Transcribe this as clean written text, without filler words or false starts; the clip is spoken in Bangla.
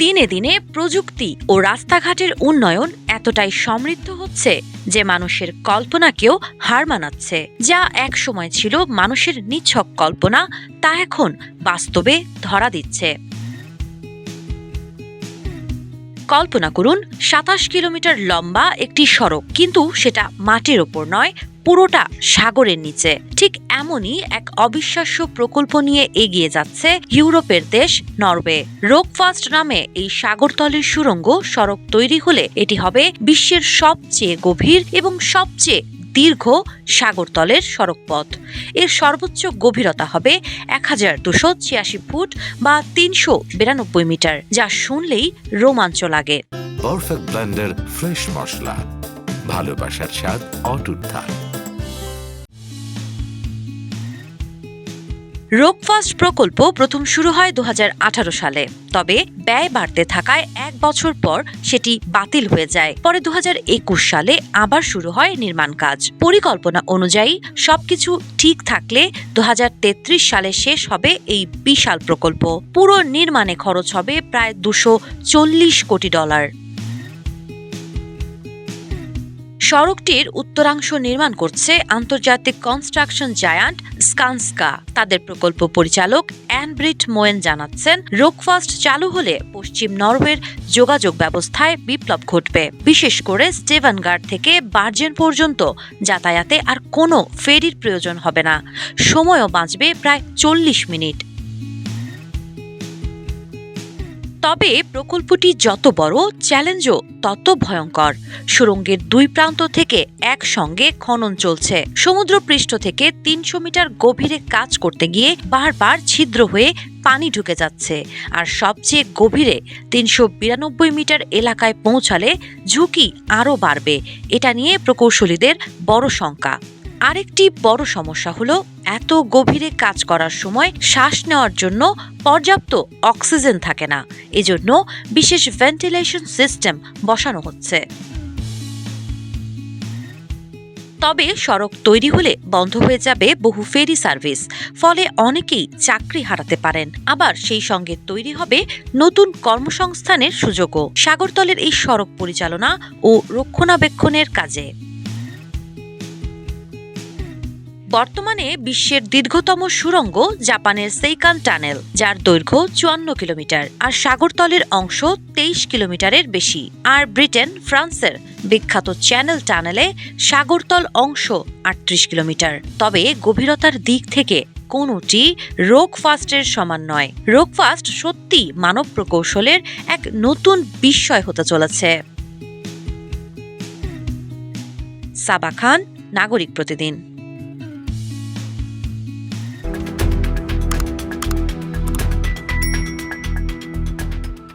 দিনে দিনে প্রযুক্তি ও রাস্তাঘাটের উন্নয়ন এতটাই সমৃদ্ধ হচ্ছে যে মানুষের কল্পনাকেও হার মানাচ্ছে। যা এক সময় ছিল মানুষের নিছক কল্পনা, তা এখন বাস্তবে ধরা দিচ্ছে। কল্পনা করুন ২৭ কিলোমিটার লম্বা একটি সড়ক, কিন্তু সেটা মাটির ওপর নয়, পুরোটা সাগরের নিচে। ঠিক এমনই এক অবিশ্বাস্য প্রকল্প নিয়ে এগিয়ে যাচ্ছে ইউরোপের দেশ নরওয়ে। রোকফাস্ট নামে এই সাগরতলের সুড়ঙ্গ সড়ক তৈরি হলে এটি হবে বিশ্বের সবচেয়ে গভীর এবং সবচেয়ে দীর্ঘ সাগরতলের সড়কপথ। এর সর্বোচ্চ গভীরতা হবে ১,২৮৬ ফুট বা ৩৯২ মিটার, যা শুনলেই রোমাঞ্চ লাগে। পারফেক্ট ব্লেন্ডার ফ্রেশ মশলা, ভালোবাসার স্বাদ অটুট থাক। রোকফাস্ট প্রকল্প প্রথম শুরু হয় ২০১৮ সালে। তবে ব্যয় বাড়তে থাকায় ১ বছর পর সেটি বাতিল হয়ে যায়। পরে ২০২১ সালে আবার শুরু হয় নির্মাণ কাজ। পরিকল্পনা অনুযায়ী সবকিছু ঠিক থাকলে ২০৩৩ সালে শেষ হবে এই বিশাল প্রকল্প। পুরো নির্মাণে খরচ হবে প্রায় $২৪০ কোটি। সড়কটির উত্তরাংশ নির্মাণ করছে আন্তর্জাতিক কনস্ট্রাকশন জায়ান্ট স্কানস্কা। তাদের প্রকল্প পরিচালক অ্যান-ব্রিট মোয়েন জানাচ্ছেন, রোকফাস্ট চালু হলে পশ্চিম নরওয়ের যোগাযোগ ব্যবস্থায় বিপ্লব ঘটবে। বিশেষ করে স্টেভানগার্ড থেকে বার্জেন পর্যন্ত যাতায়াতে আর কোনো ফেরির প্রয়োজন হবে না। সময়ও বাঁচবে প্রায় ৪০ মিনিট। তবে প্রকল্পটি যত বড়, চ্যালেঞ্জও তত ভয়ঙ্কর। সুড়ঙ্গের দুই প্রান্ত থেকে একসঙ্গে খনন চলছে। সমুদ্রপৃষ্ঠ থেকে ৩০০ মিটার গভীরে কাজ করতে গিয়ে বারবার ছিদ্র হয়ে পানি ঢুকে যাচ্ছে। আর সবচেয়ে গভীরে ৩৯২ মিটার এলাকায় পৌঁছালে ঝুঁকি আরও বাড়বে। এটা নিয়ে প্রকৌশলীদের বড় শঙ্কা। আরেকটি বড় সমস্যা হলো, এত গভীরে কাজ করার সময় শ্বাস নেওয়ার জন্য পর্যাপ্ত অক্সিজেন থাকে না। এজন্য বিশেষ ভেন্টিলেশন সিস্টেম বসানো হচ্ছে। তবে সড়ক তৈরি হলে বন্ধ হয়ে যাবে বহু ফেরি সার্ভিস, ফলে অনেকেই চাকরি হারাতে পারেন। আবার সেই সঙ্গে তৈরি হবে নতুন কর্মসংস্থানের সুযোগও সাগরতলের এই সড়ক পরিচালনা ও রক্ষণাবেক্ষণের কাজে। বর্তমানে বিশ্বের দীর্ঘতম সুড়ঙ্গ জাপানের সেইকান টানেল, যার দৈর্ঘ্য ৫৪ কিলোমিটার, আর সাগরতলের অংশ ২৩ কিলোমিটারের বেশি। আর ব্রিটেন, ফ্রান্সের বিখ্যাত চ্যানেল টানেলে সাগরতল অংশ ৩৮ কিলোমিটার। তবে গভীরতার দিক থেকে কোনোটি রোকফাস্টের সমান নয়। রোকফাস্ট সত্যি মানব প্রকৌশলের এক নতুন বিস্ময় হতে চলেছে। সাবা খান, নাগরিক প্রতিদিন।